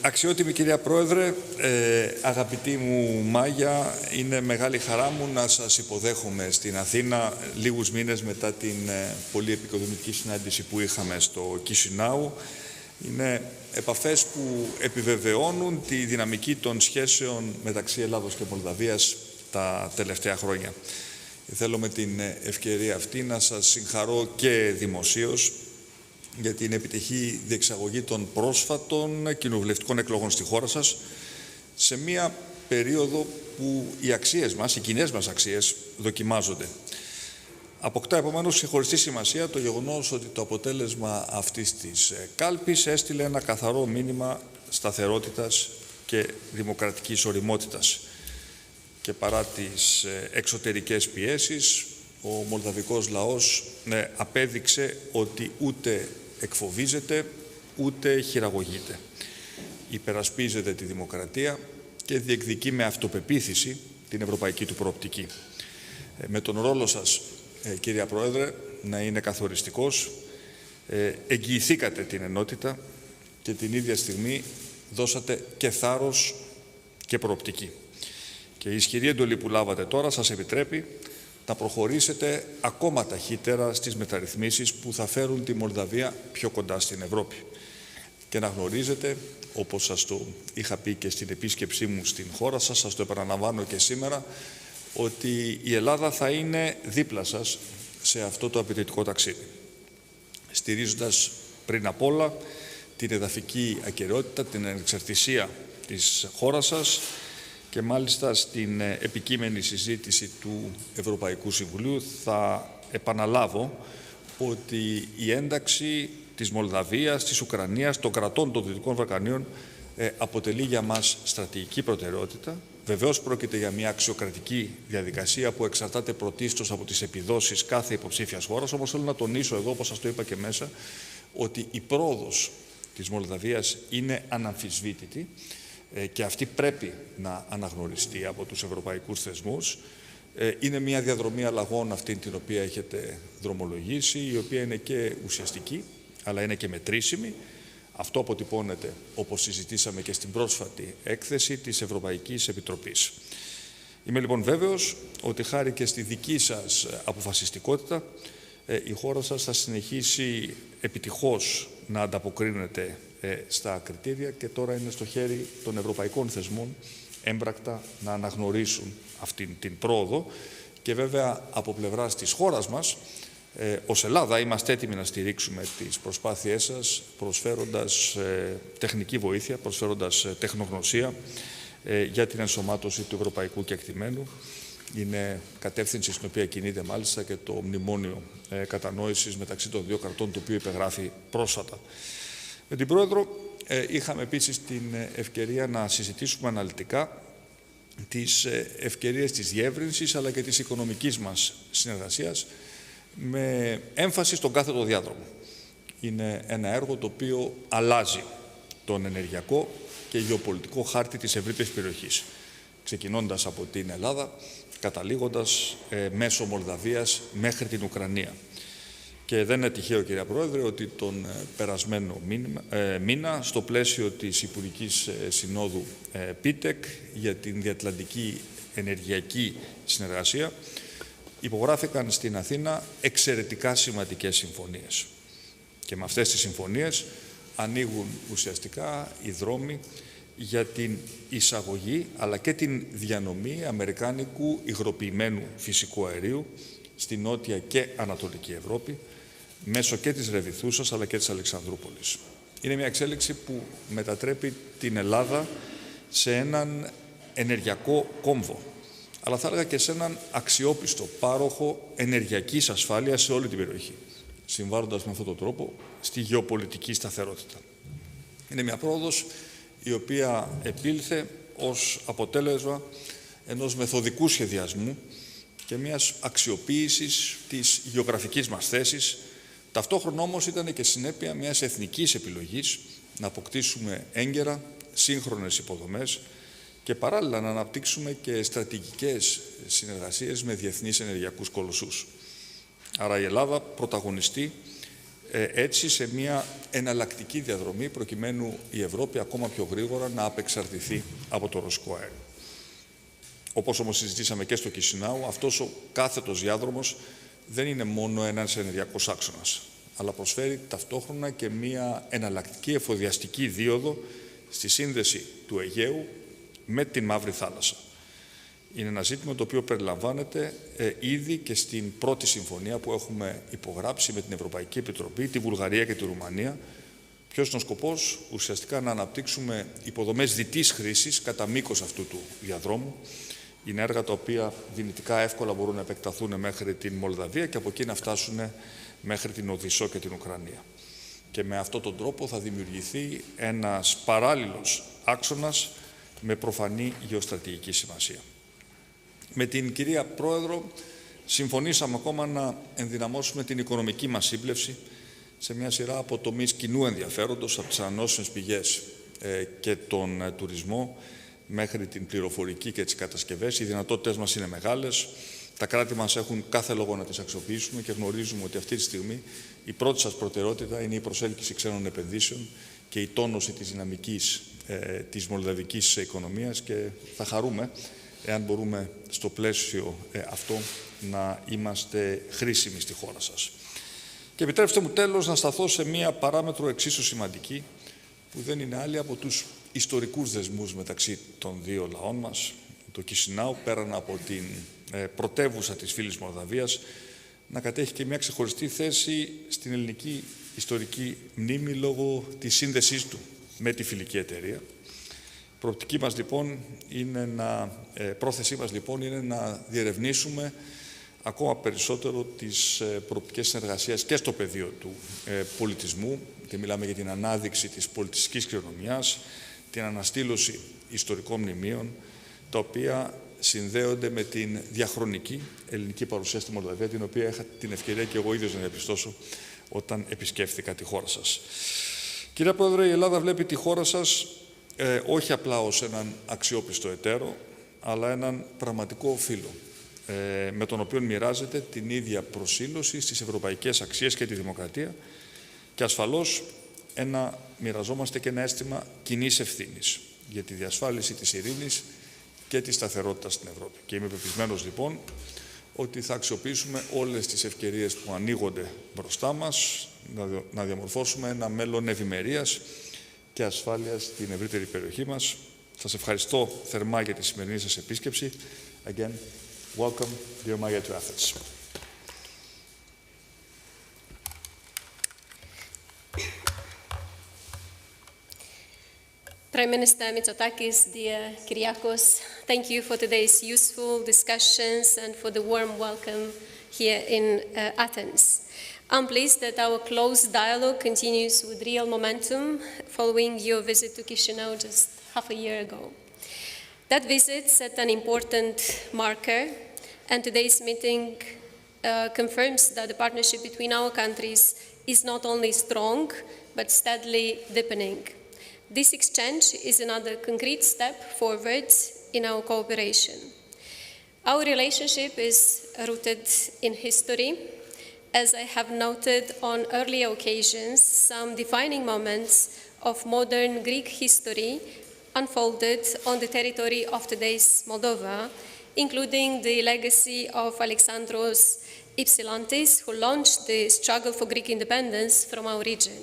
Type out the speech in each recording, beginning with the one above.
Αξιότιμη κυρία Πρόεδρε, αγαπητή μου Μάγια, είναι μεγάλη χαρά μου να σας υποδέχομαι στην Αθήνα λίγους μήνες μετά την πολύ επικοδομητική συνάντηση που είχαμε στο Κισινάου. Είναι επαφές που επιβεβαιώνουν τη δυναμική των σχέσεων μεταξύ Ελλάδος και Μολδαβίας τα τελευταία χρόνια. Θέλω με την ευκαιρία αυτή να σας συγχαρώ και δημοσίως για την επιτυχή διεξαγωγή των πρόσφατων κοινοβουλευτικών εκλογών στη χώρα σας, σε μία περίοδο που οι αξίες μας, οι κοινές μας αξίες, δοκιμάζονται. Αποκτά επομένως ξεχωριστή σημασία το γεγονός ότι το αποτέλεσμα αυτής της κάλπης έστειλε ένα καθαρό μήνυμα σταθερότητας και δημοκρατικής ωριμότητας. Και παρά τις εξωτερικές πιέσεις, ο μολδαβικός λαός απέδειξε ότι ούτε εκφοβίζεται, ούτε χειραγωγείται. Υπερασπίζεται τη δημοκρατία και διεκδικεί με αυτοπεποίθηση την ευρωπαϊκή του προοπτική. Με τον ρόλο σας, κυρία Πρόεδρε, να είναι καθοριστικός, εγγυηθήκατε την ενότητα και την ίδια στιγμή δώσατε και θάρρος και προοπτική. Και η ισχυρή εντολή που λάβατε τώρα σας επιτρέπει να προχωρήσετε ακόμα ταχύτερα στις μεταρρυθμίσεις που θα φέρουν τη Μολδαβία πιο κοντά στην Ευρώπη. Και να γνωρίζετε, όπως σας το είχα πει και στην επίσκεψή μου στην χώρα σας, σας το επαναλαμβάνω και σήμερα, ότι η Ελλάδα θα είναι δίπλα σας σε αυτό το απαιτητικό ταξίδι, στηρίζοντας πριν απ' όλα την εδαφική ακεραιότητα, την ανεξαρτησία της χώρας σας, και μάλιστα στην επικείμενη συζήτηση του Ευρωπαϊκού Συμβουλίου θα επαναλάβω ότι η ένταξη της Μολδαβίας, της Ουκρανίας, των κρατών των Δυτικών Βαλκανίων αποτελεί για μας στρατηγική προτεραιότητα. Βεβαίως πρόκειται για μια αξιοκρατική διαδικασία που εξαρτάται πρωτίστως από τις επιδόσεις κάθε υποψήφιας χώρας, όμως θέλω να τονίσω εδώ, όπως σας το είπα και μέσα, ότι η πρόοδος της Μολδαβίας είναι αναμφισβήτητη και αυτή πρέπει να αναγνωριστεί από τους ευρωπαϊκούς θεσμούς. Είναι μια διαδρομή αλλαγών αυτή την οποία έχετε δρομολογήσει, η οποία είναι και ουσιαστική, αλλά είναι και μετρήσιμη. Αυτό αποτυπώνεται, όπως συζητήσαμε και στην πρόσφατη έκθεση της Ευρωπαϊκής Επιτροπής. Είμαι λοιπόν βέβαιος ότι χάρη και στη δική σας αποφασιστικότητα, η χώρα σας θα συνεχίσει επιτυχώς να ανταποκρίνεται στα κριτήρια και τώρα είναι στο χέρι των ευρωπαϊκών θεσμών έμπρακτα να αναγνωρίσουν αυτή την πρόοδο και βέβαια από πλευράς της χώρας μας, ως Ελλάδα είμαστε έτοιμοι να στηρίξουμε τις προσπάθειές σας προσφέροντας τεχνική βοήθεια, προσφέροντας τεχνογνωσία για την ενσωμάτωση του ευρωπαϊκού κεκτημένου. Είναι κατεύθυνση στην οποία κινείται μάλιστα και το μνημόνιο κατανόησης μεταξύ των δύο κρατών, το οποίο υπεγράφει πρόσφατα. Με την Πρόεδρο είχαμε επίσης την ευκαιρία να συζητήσουμε αναλυτικά τις ευκαιρίες της διεύρυνσης αλλά και της οικονομικής μας συνεργασίας με έμφαση στον κάθετο διάδρομο. Είναι ένα έργο το οποίο αλλάζει τον ενεργειακό και γεωπολιτικό χάρτη της ευρύτερης περιοχής, ξεκινώντας από την Ελλάδα, καταλήγοντας μέσω Μολδαβίας μέχρι την Ουκρανία. Και δεν είναι τυχαίο, κυρία Πρόεδρε, ότι τον περασμένο μήνα, στο πλαίσιο της Υπουργικής Συνόδου ΠΙΤΕΚ για την διατλαντική ενεργειακή συνεργασία, υπογράφηκαν στην Αθήνα εξαιρετικά σημαντικές συμφωνίες. Και με αυτές τις συμφωνίες ανοίγουν ουσιαστικά οι δρόμοι για την εισαγωγή αλλά και την διανομή αμερικάνικου υγροποιημένου φυσικού αερίου στη Νότια και Ανατολική Ευρώπη, μέσω και της Ρεβιθούσας αλλά και της Αλεξανδρούπολης. Είναι μια εξέλιξη που μετατρέπει την Ελλάδα σε έναν ενεργειακό κόμβο, αλλά θα έλεγα και σε έναν αξιόπιστο πάροχο ενεργειακής ασφάλειας σε όλη την περιοχή, συμβάλλοντας με αυτόν τον τρόπο στη γεωπολιτική σταθερότητα. Είναι μια πρόοδος η οποία επήλθε ως αποτέλεσμα ενός μεθοδικού σχεδιασμού και μιας αξιοποίησης της γεωγραφικής μας θέσης. Ταυτόχρονα όμως ήταν και συνέπεια μιας εθνικής επιλογής να αποκτήσουμε έγκαιρα σύγχρονες υποδομές και παράλληλα να αναπτύξουμε και στρατηγικές συνεργασίες με διεθνείς ενεργειακούς κολοσσούς. Άρα η Ελλάδα πρωταγωνιστεί έτσι σε μια εναλλακτική διαδρομή προκειμένου η Ευρώπη ακόμα πιο γρήγορα να απεξαρτηθεί από το ρωσικό αέριο. Όπως όμως συζητήσαμε και στο Κισινάου, αυτός ο κάθετος διάδρομος δεν είναι μόνο ένας ενεργειακός άξονας, αλλά προσφέρει ταυτόχρονα και μια εναλλακτική εφοδιαστική δίωδο στη σύνδεση του Αιγαίου με την Μαύρη Θάλασσα. Είναι ένα ζήτημα το οποίο περιλαμβάνεται ήδη και στην πρώτη συμφωνία που έχουμε υπογράψει με την Ευρωπαϊκή Επιτροπή, τη Βουλγαρία και τη Ρουμανία. Ποιος είναι ο σκοπός? Ουσιαστικά να αναπτύξουμε υποδομές διτής χρήσης κατά μήκος αυτού του διαδρόμου. Είναι έργα τα οποία δυνητικά εύκολα μπορούν να επεκταθούν μέχρι την Μολδαβία και από εκεί να φτάσουν μέχρι την Οδυσσό και την Ουκρανία. Και με αυτόν τον τρόπο θα δημιουργηθεί ένας παράλληλος άξονας με προφανή γεωστρατηγική σημασία. Με την κυρία Πρόεδρο συμφωνήσαμε ακόμα να ενδυναμώσουμε την οικονομική μας σύμπλευση σε μια σειρά από τομείς κοινού ενδιαφέροντος, από τις ανανεώσιμες πηγές και τον τουρισμό μέχρι την πληροφορική και τις κατασκευές. Οι δυνατότητες μας είναι μεγάλες. Τα κράτη μας έχουν κάθε λόγο να τις αξιοποιήσουμε και γνωρίζουμε ότι αυτή τη στιγμή η πρώτη σας προτεραιότητα είναι η προσέλκυση ξένων επενδύσεων και η τόνωση της δυναμικής της μολδαβικής οικονομίας και θα χαρούμε εάν μπορούμε στο πλαίσιο αυτό να είμαστε χρήσιμοι στη χώρα σας. Και επιτρέψτε μου τέλος να σταθώ σε μία παράμετρο εξίσου σημαντική που δεν είναι άλλη από τους ιστορικούς δεσμούς μεταξύ των δύο λαών μας. Το Κισινάου, πέραν από την πρωτεύουσα της φίλης Μολδαβίας, να κατέχει και μια ξεχωριστή θέση στην ελληνική ιστορική μνήμη λόγω της σύνδεσής του με τη φιλική εταιρεία. Πρόθεσή μας λοιπόν είναι να διερευνήσουμε ακόμα περισσότερο τις προοπτικές συνεργασίας και στο πεδίο του πολιτισμού, και μιλάμε για την ανάδειξη της πολιτιστικής κληρονομιάς, την αναστήλωση ιστορικών μνημείων, τα οποία συνδέονται με την διαχρονική ελληνική παρουσία στη Μολδαβία, την οποία είχα την ευκαιρία και εγώ ίδιος να διαπιστώσω όταν επισκέφθηκα τη χώρα σας. Κύριε Πρόεδρε, η Ελλάδα βλέπει τη χώρα σας όχι απλά ως έναν αξιόπιστο εταίρο, αλλά έναν πραγματικό φίλο, με τον οποίο μοιράζεται την ίδια προσήλωση στις ευρωπαϊκές αξίες και τη δημοκρατία και ασφαλώς μοιραζόμαστε και ένα αίσθημα κοινής ευθύνης για τη διασφάλιση της ειρήνης και της σταθερότητας στην Ευρώπη. Και είμαι πεπισμένος λοιπόν ότι θα αξιοποιήσουμε όλες τις ευκαιρίες που ανοίγονται μπροστά μας να διαμορφώσουμε ένα μέλλον ευημερίας και ασφάλειας στην ευρύτερη περιοχή μας. Σας ευχαριστώ θερμά για τη σημερινή σας επίσκεψη. Again, welcome, dear Maia, to Athens. Prime Minister Mitsotakis, dear Kyriakos, thank you for today's useful discussions and for the warm welcome here in Athens. I'm pleased that our close dialogue continues with real momentum following your visit to Chisinau just half a year ago. That visit set an important marker, and today's meeting confirms that the partnership between our countries is not only strong, but steadily deepening. This exchange is another concrete step forward in our cooperation. Our relationship is rooted in history. As I have noted on earlier occasions, some defining moments of modern Greek history unfolded on the territory of today's Moldova, including the legacy of Alexandros Ypsilantis, who launched the struggle for Greek independence from our region.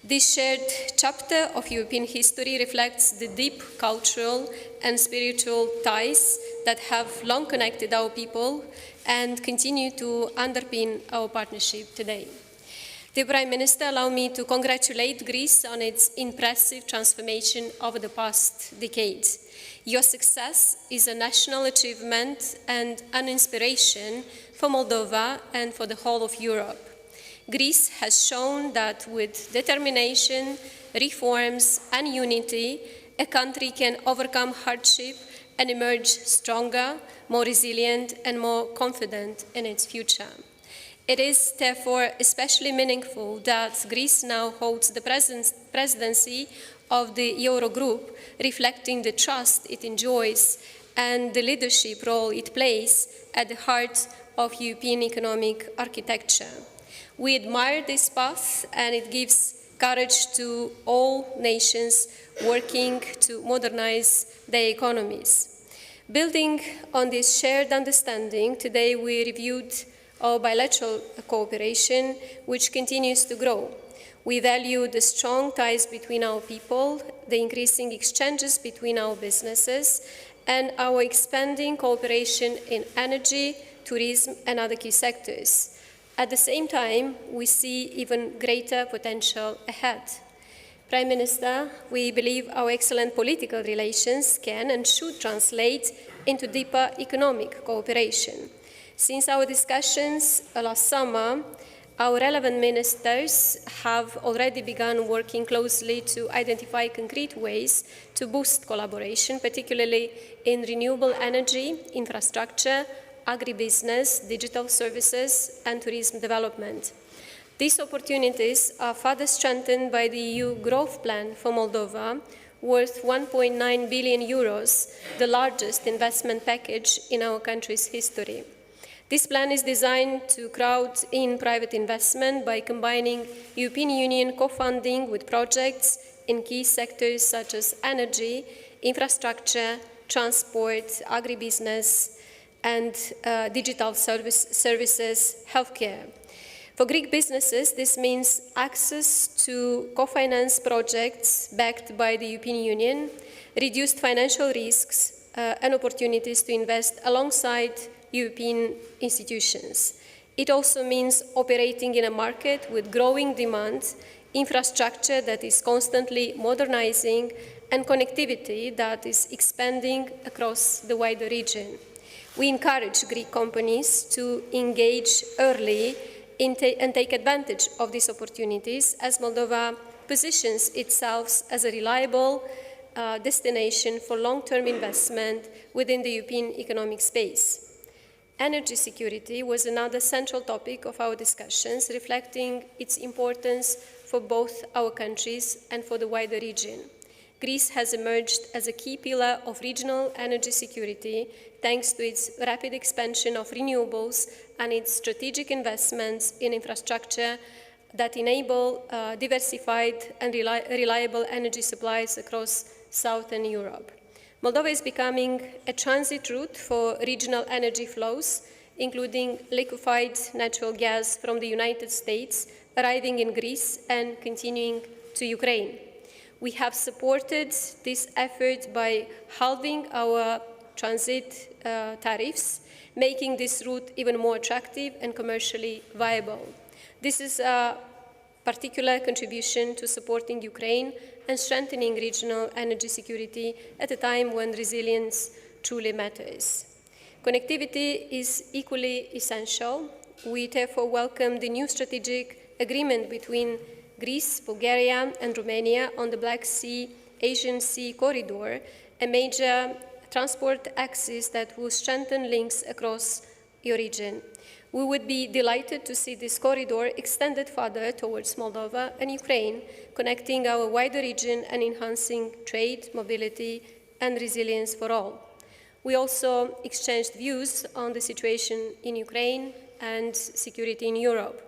This shared chapter of European history reflects the deep cultural and spiritual ties that have long connected our people and continue to underpin our partnership today. Dear Prime Minister, allow me to congratulate Greece on its impressive transformation over the past decade. Your success is a national achievement and an inspiration for Moldova and for the whole of Europe. Greece has shown that with determination, reforms, and unity, a country can overcome hardship and emerge stronger, more resilient, and more confident in its future. It is therefore especially meaningful that Greece now holds the presidency of the Eurogroup, reflecting the trust it enjoys and the leadership role it plays at the heart of European economic architecture. We admire this path, and it gives courage to all nations working to modernize their economies. Building on this shared understanding, today we reviewed our bilateral cooperation, which continues to grow. We value the strong ties between our people, the increasing exchanges between our businesses, and our expanding cooperation in energy, tourism, and other key sectors. At the same time, we see even greater potential ahead. Prime Minister, we believe our excellent political relations can and should translate into deeper economic cooperation. Since our discussions last summer, our relevant ministers have already begun working closely to identify concrete ways to boost collaboration, particularly in renewable energy, infrastructure, agribusiness, digital services, and tourism development. These opportunities are further strengthened by the EU Growth Plan for Moldova, worth 1.9 billion euros, the largest investment package in our country's history. This plan is designed to crowd in private investment by combining European Union co-funding with projects in key sectors such as energy, infrastructure, transport, agribusiness, and digital services, healthcare. For Greek businesses, this means access to co-finance projects backed by the European Union, reduced financial risks, and opportunities to invest alongside European institutions. It also means operating in a market with growing demand, infrastructure that is constantly modernizing, and connectivity that is expanding across the wider region. We encourage Greek companies to engage early and take advantage of these opportunities as Moldova positions itself as a reliable destination for long-term investment within the European economic space. Energy security was another central topic of our discussions, reflecting its importance for both our countries and for the wider region. Greece has emerged as a key pillar of regional energy security thanks to its rapid expansion of renewables and its strategic investments in infrastructure that enable diversified and reliable energy supplies across Southern Europe. Moldova is becoming a transit route for regional energy flows, including liquefied natural gas from the United States, arriving in Greece and continuing to Ukraine. We have supported this effort by halving our transit tariffs, making this route even more attractive and commercially viable. This is a particular contribution to supporting Ukraine and strengthening regional energy security at a time when resilience truly matters. Connectivity is equally essential. We therefore welcome the new strategic agreement between Greece, Bulgaria, and Romania on the Black Sea, Asian Sea corridor, a major transport axis that will strengthen links across your region. We would be delighted to see this corridor extended further towards Moldova and Ukraine, connecting our wider region and enhancing trade, mobility, and resilience for all. We also exchanged views on the situation in Ukraine and security in Europe.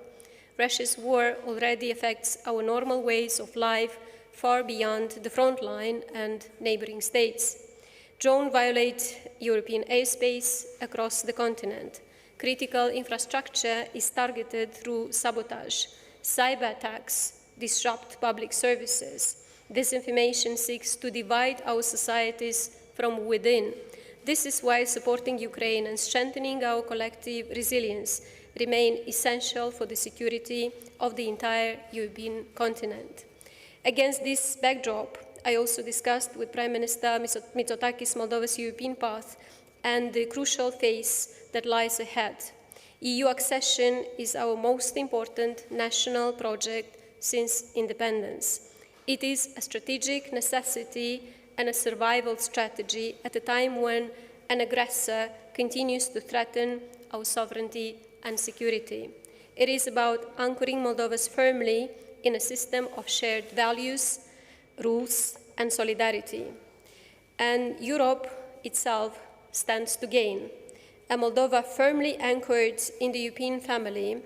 Russia's war already affects our normal ways of life far beyond the front line and neighboring states. Drones violate European airspace across the continent. Critical infrastructure is targeted through sabotage. Cyber attacks disrupt public services. Disinformation seeks to divide our societies from within. This is why supporting Ukraine and strengthening our collective resilience remain essential for the security of the entire European continent. Against this backdrop, I also discussed with Prime Minister Mitsotakis Moldova's European path and the crucial phase that lies ahead. EU accession is our most important national project since independence. It is a strategic necessity and a survival strategy at a time when an aggressor continues to threaten our sovereignty and security. It is about anchoring Moldova firmly in a system of shared values, rules, and solidarity. And Europe itself stands to gain. A Moldova firmly anchored in the European family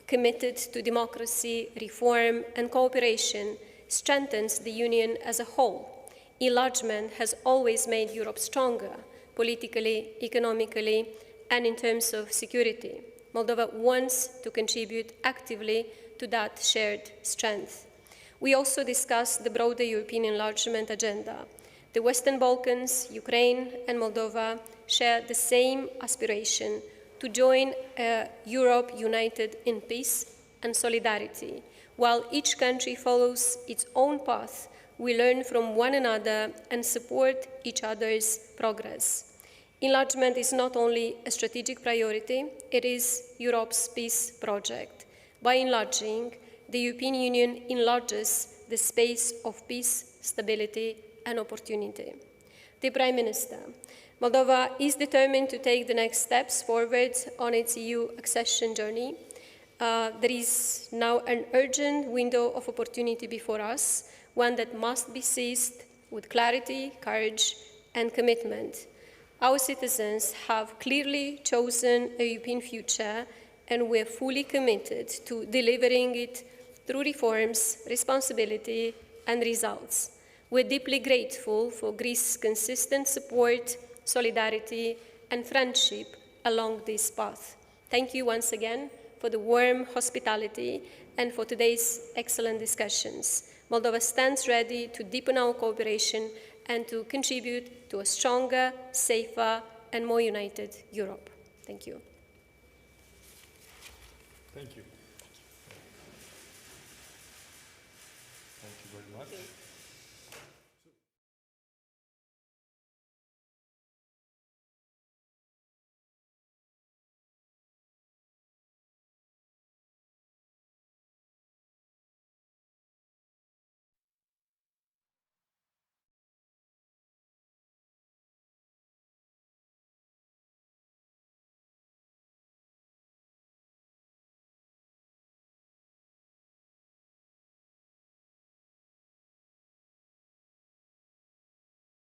committed to democracy, reform, and cooperation, strengthens the Union as a whole. Enlargement has always made Europe stronger, politically, economically, and in terms of security. Moldova wants to contribute actively to that shared strength. We also discussed the broader European enlargement agenda. The Western Balkans, Ukraine, and Moldova share the same aspiration to join Europe united in peace and solidarity. While each country follows its own path, we learn from one another and support each other's progress. Enlargement is not only a strategic priority, it is Europe's peace project. By enlarging, the European Union enlarges the space of peace, stability, and opportunity. The Prime Minister, Moldova is determined to take the next steps forward on its EU accession journey. There is now an urgent window of opportunity before us, one that must be seized with clarity, courage, and commitment. Our citizens have clearly chosen a European future, and we are fully committed to delivering it through reforms, responsibility, and results. We're deeply grateful for Greece's consistent support, solidarity, and friendship along this path. Thank you once again for the warm hospitality and for today's excellent discussions. Moldova stands ready to deepen our cooperation and to contribute to a stronger, safer, and more united Europe. Thank you. Thank you. Thank you very much.